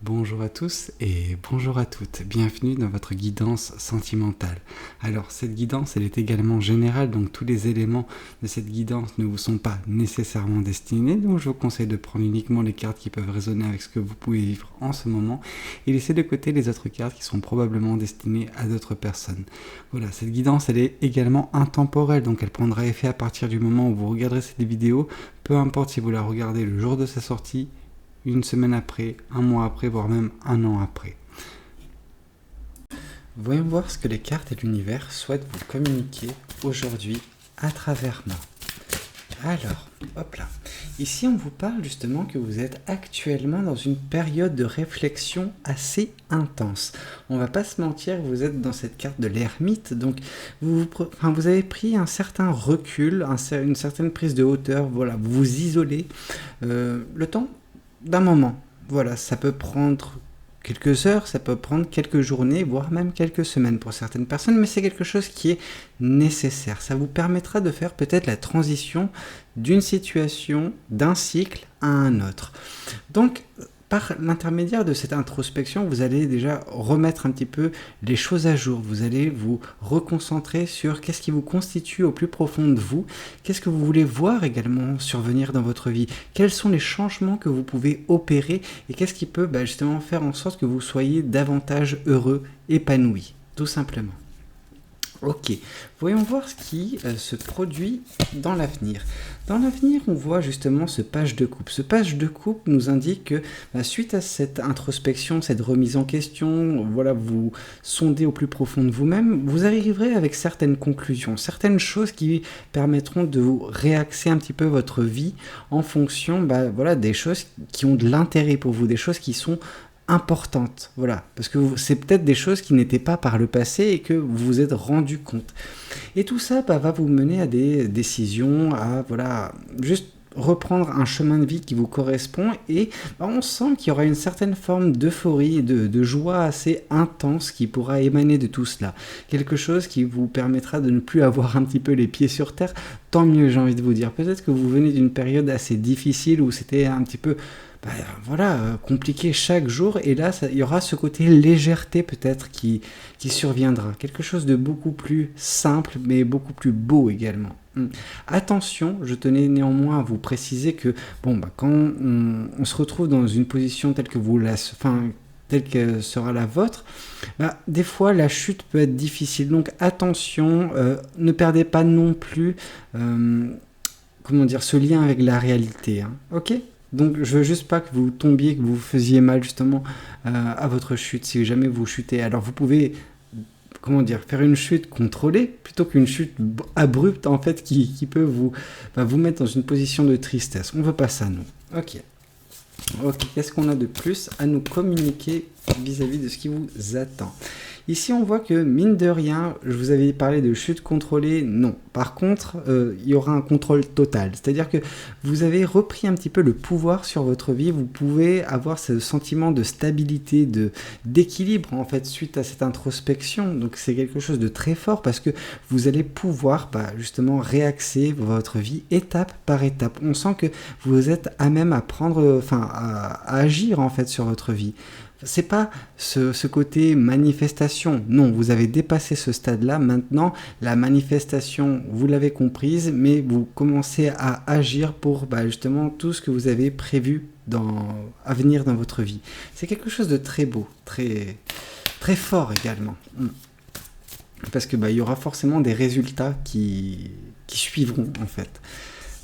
Bonjour à tous et bonjour à toutes, bienvenue dans votre guidance sentimentale. Alors cette guidance elle est également générale, donc tous les éléments de cette guidance ne vous sont pas nécessairement destinés, donc je vous conseille de prendre uniquement les cartes qui peuvent résonner avec ce que vous pouvez vivre en ce moment et laisser de côté les autres cartes qui sont probablement destinées à d'autres personnes. Voilà, cette guidance elle est également intemporelle, donc elle prendra effet à partir du moment où vous regarderez cette vidéo, peu importe si vous la regardez le jour de sa sortie, une semaine après, un mois après, voire même un an après. Voyons voir ce que les cartes et l'univers souhaitent vous communiquer aujourd'hui à travers moi. Alors, hop là. Ici, on vous parle justement que vous êtes actuellement dans une période de réflexion assez intense. On va pas se mentir, vous êtes dans cette carte de l'ermite, donc vous avez pris un certain recul, une certaine prise de hauteur, voilà, vous vous isolez. Le temps d'un moment. Voilà, ça peut prendre quelques heures, ça peut prendre quelques journées, voire même quelques semaines pour certaines personnes, mais c'est quelque chose qui est nécessaire. Ça vous permettra de faire peut-être la transition d'une situation, d'un cycle à un autre. Donc, par l'intermédiaire de cette introspection, vous allez déjà remettre un petit peu les choses à jour. Vous allez vous reconcentrer sur qu'est-ce qui vous constitue au plus profond de vous, qu'est-ce que vous voulez voir également survenir dans votre vie, quels sont les changements que vous pouvez opérer et qu'est-ce qui peut justement faire en sorte que vous soyez davantage heureux, épanoui, tout simplement. Ok, voyons voir ce qui se produit dans l'avenir. Dans l'avenir, on voit justement ce page de coupe. Ce page de coupe nous indique que suite à cette introspection, cette remise en question, voilà, vous sondez au plus profond de vous-même, vous arriverez avec certaines conclusions, certaines choses qui permettront de vous réaxer un petit peu votre vie en fonction voilà, des choses qui ont de l'intérêt pour vous, des choses qui sont importantes, voilà, parce que c'est peut-être des choses qui n'étaient pas par le passé et que vous vous êtes rendu compte. Et tout ça va vous mener à des décisions, à voilà, juste reprendre un chemin de vie qui vous correspond et on sent qu'il y aura une certaine forme d'euphorie et de joie assez intense qui pourra émaner de tout cela. Quelque chose qui vous permettra de ne plus avoir un petit peu les pieds sur terre, tant mieux j'ai envie de vous dire. Peut-être que vous venez d'une période assez difficile où c'était un petit peu compliqué chaque jour et là il y aura ce côté légèreté peut-être qui surviendra, quelque chose de beaucoup plus simple mais beaucoup plus beau également. Attention, je tenais néanmoins à vous préciser que quand on se retrouve dans une position telle que telle que sera la vôtre, des fois la chute peut être difficile, donc attention, ne perdez pas non plus ce lien avec la réalité, hein. Ok ? Donc je veux juste pas que vous tombiez, que vous faisiez mal justement à votre chute si jamais vous chutez. Alors vous pouvez faire une chute contrôlée plutôt qu'une chute abrupte en fait qui peut vous mettre dans une position de tristesse. On veut pas ça nous. Ok, qu'est-ce qu'on a de plus à nous communiquer vis-à-vis de ce qui vous attend ? Ici, on voit que, mine de rien, je vous avais parlé de chute contrôlée, non. Par contre, il y aura un contrôle total. C'est-à-dire que vous avez repris un petit peu le pouvoir sur votre vie. Vous pouvez avoir ce sentiment de stabilité, d'équilibre, en fait, suite à cette introspection. Donc, c'est quelque chose de très fort parce que vous allez pouvoir, justement, réaxer votre vie étape par étape. On sent que vous êtes à même à à agir, en fait, sur votre vie. C'est pas ce côté manifestation, non, vous avez dépassé ce stade-là, maintenant la manifestation, vous l'avez comprise, mais vous commencez à agir pour justement tout ce que vous avez prévu à venir dans votre vie. C'est quelque chose de très beau, très, très fort également, parce que il y aura forcément des résultats qui suivront en fait.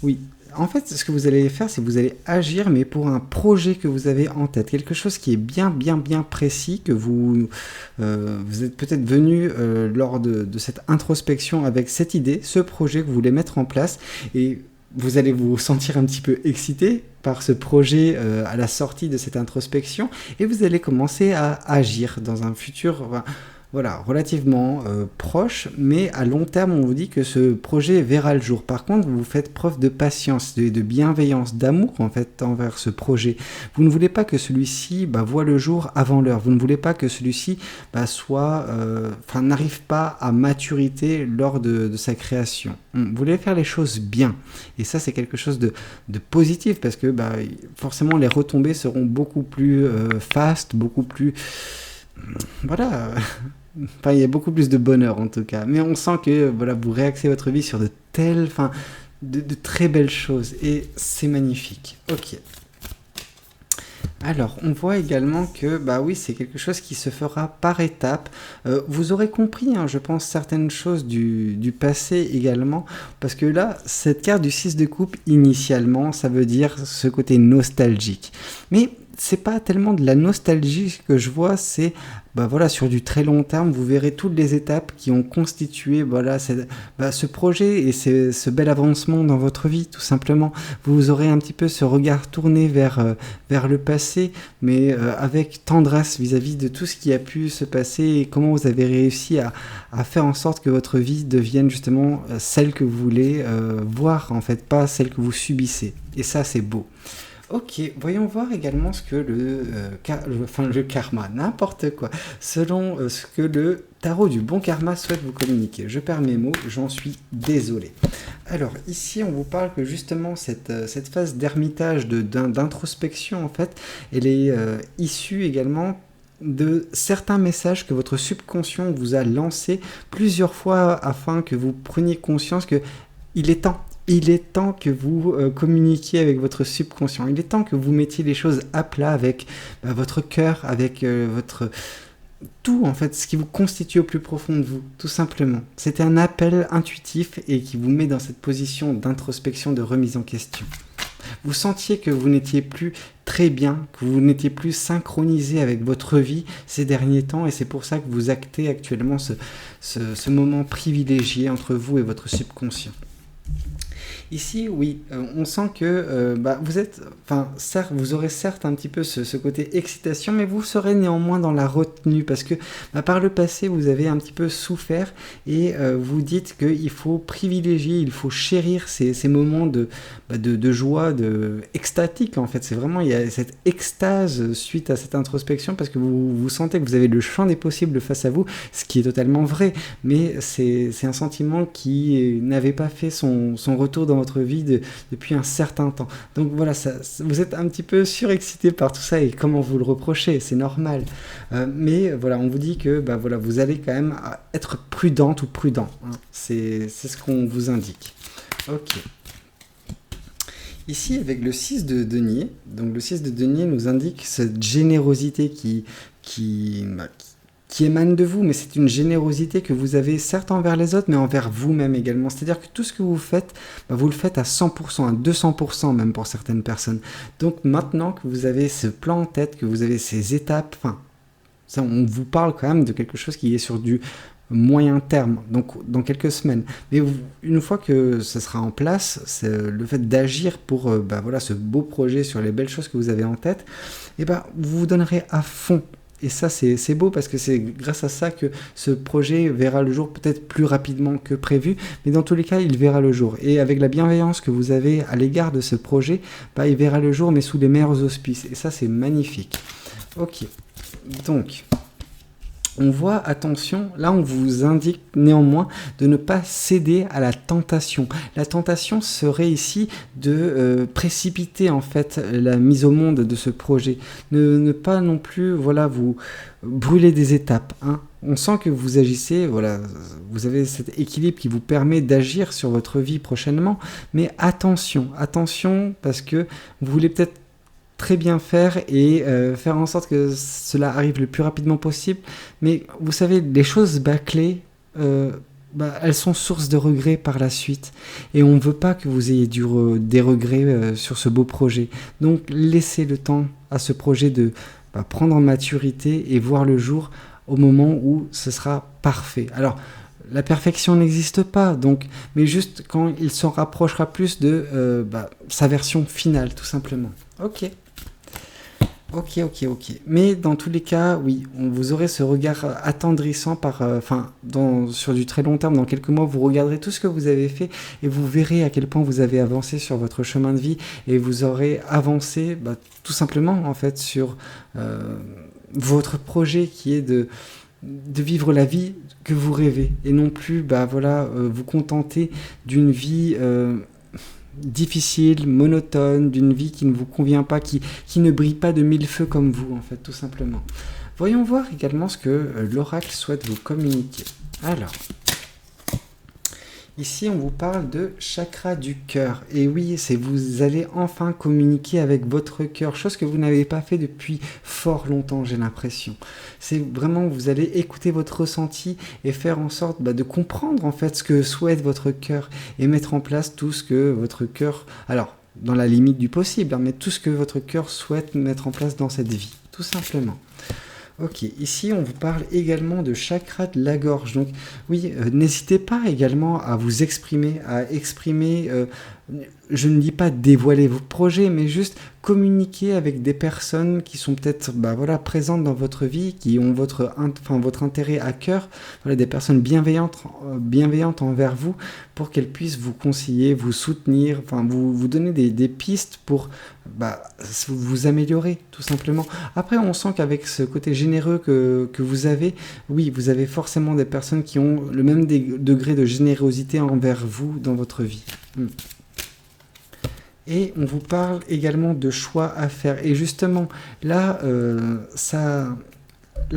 Oui. En fait, ce que vous allez faire, c'est que vous allez agir, mais pour un projet que vous avez en tête. Quelque chose qui est bien précis, que vous êtes peut-être venu lors de cette introspection avec cette idée, ce projet que vous voulez mettre en place. Et vous allez vous sentir un petit peu excité par ce projet à la sortie de cette introspection. Et vous allez commencer à agir dans un futur voilà, relativement proche, mais à long terme, on vous dit que ce projet verra le jour. Par contre, vous faites preuve de patience, de bienveillance, d'amour en fait envers ce projet. Vous ne voulez pas que celui-ci voit le jour avant l'heure. Vous ne voulez pas que celui-ci n'arrive pas à maturité lors de sa création. Vous voulez faire les choses bien. Et ça, c'est quelque chose de positif parce que forcément, les retombées seront beaucoup plus fast, beaucoup plus... Voilà... Enfin, il y a beaucoup plus de bonheur en tout cas. Mais on sent que vous réaxez votre vie sur de très belles choses. Et c'est magnifique. Ok. Alors, on voit également que, oui, c'est quelque chose qui se fera par étapes. Vous aurez compris, je pense, certaines choses du passé également, parce que là, cette carte du 6 de coupe, initialement, ça veut dire ce côté nostalgique. Mais c'est pas tellement de la nostalgie que je vois, c'est sur du très long terme, vous verrez toutes les étapes qui ont constitué ce projet et ce bel avancement dans votre vie, tout simplement. Vous aurez un petit peu ce regard tourné vers le passé, mais avec tendresse vis-à-vis de tout ce qui a pu se passer et comment vous avez réussi à faire en sorte que votre vie devienne justement celle que vous voulez voir, en fait, pas celle que vous subissez. Et ça, c'est beau. Ok, voyons voir également ce que le karma, n'importe quoi, selon ce que le tarot du bon karma souhaite vous communiquer. Je perds mes mots, j'en suis désolé. Alors ici, on vous parle que justement cette phase d'ermitage, d'introspection en fait, elle est issue également de certains messages que votre subconscient vous a lancés plusieurs fois afin que vous preniez conscience que il est temps. Il est temps que vous communiquiez avec votre subconscient. Il est temps que vous mettiez les choses à plat avec votre cœur, avec votre... Tout, en fait, ce qui vous constitue au plus profond de vous, tout simplement. C'était un appel intuitif et qui vous met dans cette position d'introspection, de remise en question. Vous sentiez que vous n'étiez plus très bien, que vous n'étiez plus synchronisé avec votre vie ces derniers temps et c'est pour ça que vous actez actuellement ce moment privilégié entre vous et votre subconscient. Ici, oui, on sent que vous êtes, certes, vous aurez certes un petit peu ce côté excitation, mais vous serez néanmoins dans la retenue parce que par le passé, vous avez un petit peu souffert et vous dites qu'il faut privilégier, il faut chérir ces moments de joie, extatique en fait. C'est vraiment, il y a cette extase suite à cette introspection parce que vous sentez que vous avez le champ des possibles face à vous, ce qui est totalement vrai, mais c'est un sentiment qui n'avait pas fait son retour dans votre vie depuis un certain temps. Donc voilà, vous êtes un petit peu surexcité par tout ça et comment vous le reprochez, c'est normal. Mais voilà, on vous dit que vous allez quand même être prudente ou prudent. C'est ce qu'on vous indique. Ok. Ici, avec le 6 de denier, donc le 6 de denier nous indique cette générosité qui émane de vous, mais c'est une générosité que vous avez certes envers les autres, mais envers vous-même également. C'est-à-dire que tout ce que vous faites, vous le faites à 100%, à 200% même pour certaines personnes. Donc maintenant que vous avez ce plan en tête, que vous avez ces étapes, ça, on vous parle quand même de quelque chose qui est sur du moyen terme, donc dans quelques semaines. Mais une fois que ça sera en place, c'est le fait d'agir pour ce beau projet sur les belles choses que vous avez en tête, vous vous donnerez à fond. Et ça, c'est beau parce que c'est grâce à ça que ce projet verra le jour peut-être plus rapidement que prévu, mais dans tous les cas, il verra le jour. Et avec la bienveillance que vous avez à l'égard de ce projet, il verra le jour, mais sous les meilleurs auspices. Et ça, c'est magnifique. Ok, donc... On voit, attention, là on vous indique néanmoins de ne pas céder à la tentation. La tentation serait ici de précipiter en fait la mise au monde de ce projet. Ne pas non plus vous brûler des étapes. On sent que vous agissez, vous avez cet équilibre qui vous permet d'agir sur votre vie prochainement. Mais attention parce que vous voulez peut-être très bien faire et faire en sorte que cela arrive le plus rapidement possible. Mais vous savez, les choses bâclées, elles sont source de regrets par la suite. Et on ne veut pas que vous ayez des regrets sur ce beau projet. Donc laissez le temps à ce projet de prendre en maturité et voir le jour au moment où ce sera parfait. Alors, la perfection n'existe pas, mais juste quand il s'en rapprochera plus de sa version finale, tout simplement. Ok. Ok, ok, ok. Mais dans tous les cas, oui, vous aurez ce regard attendrissant sur du très long terme. Dans quelques mois, vous regarderez tout ce que vous avez fait et vous verrez à quel point vous avez avancé sur votre chemin de vie et vous aurez avancé, tout simplement, en fait, sur votre projet qui est de vivre la vie que vous rêvez et non plus, vous contenter d'une vie difficile, monotone, d'une vie qui ne vous convient pas, qui ne brille pas de mille feux comme vous, en fait, tout simplement. Voyons voir également ce que l'oracle souhaite vous communiquer. Alors, ici, on vous parle de chakra du cœur. Et oui, vous allez enfin communiquer avec votre cœur, chose que vous n'avez pas fait depuis fort longtemps, j'ai l'impression. C'est vraiment, vous allez écouter votre ressenti et faire en sorte de comprendre en fait ce que souhaite votre cœur et mettre en place tout ce que votre cœur, alors dans la limite du possible, mais tout ce que votre cœur souhaite mettre en place dans cette vie, tout simplement. Ok, ici on vous parle également de chakra de la gorge. Donc oui, n'hésitez pas également à vous exprimer, je ne dis pas dévoiler vos projets, mais juste communiquer avec des personnes qui sont peut-être présentes dans votre vie, qui ont votre intérêt à cœur, des personnes bienveillantes envers vous, pour qu'elles puissent vous conseiller, vous soutenir, vous donner des pistes pour vous améliorer, tout simplement. Après, on sent qu'avec ce côté généreux que vous avez, oui, vous avez forcément des personnes qui ont le même degré de générosité envers vous dans votre vie. Et on vous parle également de choix à faire. Et justement, là,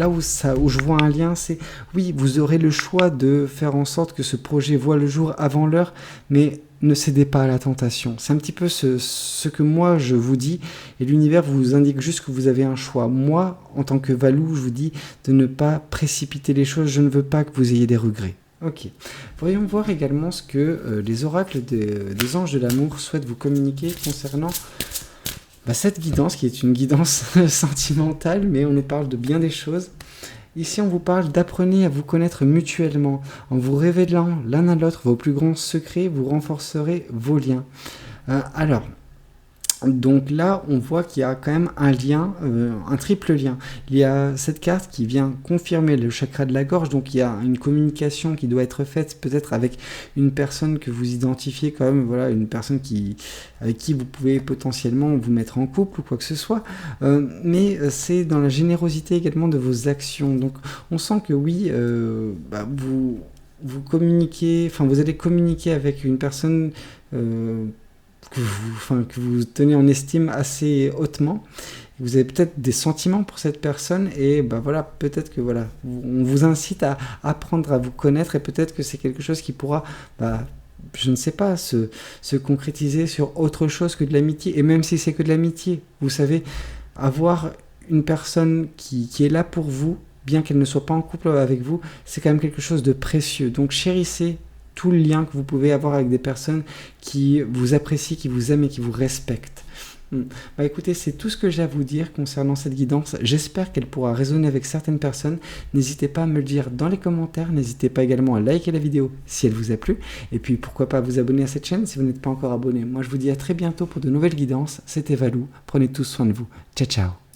où je vois un lien, c'est, oui, vous aurez le choix de faire en sorte que ce projet voit le jour avant l'heure, mais ne cédez pas à la tentation. C'est un petit peu ce que moi je vous dis, et l'univers vous indique juste que vous avez un choix. Moi, en tant que Valou, je vous dis de ne pas précipiter les choses, je ne veux pas que vous ayez des regrets. Ok. Voyons voir également ce que les oracles des anges de l'amour souhaitent vous communiquer concernant cette guidance, qui est une guidance sentimentale, mais on nous parle de bien des choses. Ici, on vous parle d'apprenez à vous connaître mutuellement. En vous révélant l'un à l'autre vos plus grands secrets, vous renforcerez vos liens. Donc là, on voit qu'il y a quand même un lien, un triple lien. Il y a cette carte qui vient confirmer le chakra de la gorge, donc il y a une communication qui doit être faite peut-être avec une personne que vous identifiez comme une personne avec qui vous pouvez potentiellement vous mettre en couple ou quoi que ce soit, mais c'est dans la générosité également de vos actions. Donc on sent que oui, vous communiquez, vous allez communiquer avec une personne que vous tenez en estime assez hautement. Vous avez peut-être des sentiments pour cette personne et peut-être que on vous incite à apprendre à vous connaître et peut-être que c'est quelque chose qui pourra je ne sais pas, se concrétiser sur autre chose que de l'amitié. Et même si c'est que de l'amitié, vous savez, avoir une personne qui est là pour vous, bien qu'elle ne soit pas en couple avec vous, c'est quand même quelque chose de précieux. Donc chérissez tout le lien que vous pouvez avoir avec des personnes qui vous apprécient, qui vous aiment et qui vous respectent. Écoutez, c'est tout ce que j'ai à vous dire concernant cette guidance. J'espère qu'elle pourra résonner avec certaines personnes. N'hésitez pas à me le dire dans les commentaires. N'hésitez pas également à liker la vidéo si elle vous a plu. Et puis pourquoi pas vous abonner à cette chaîne si vous n'êtes pas encore abonné. Moi je vous dis à très bientôt pour de nouvelles guidances. C'était Valou. Prenez tous soin de vous. Ciao ciao.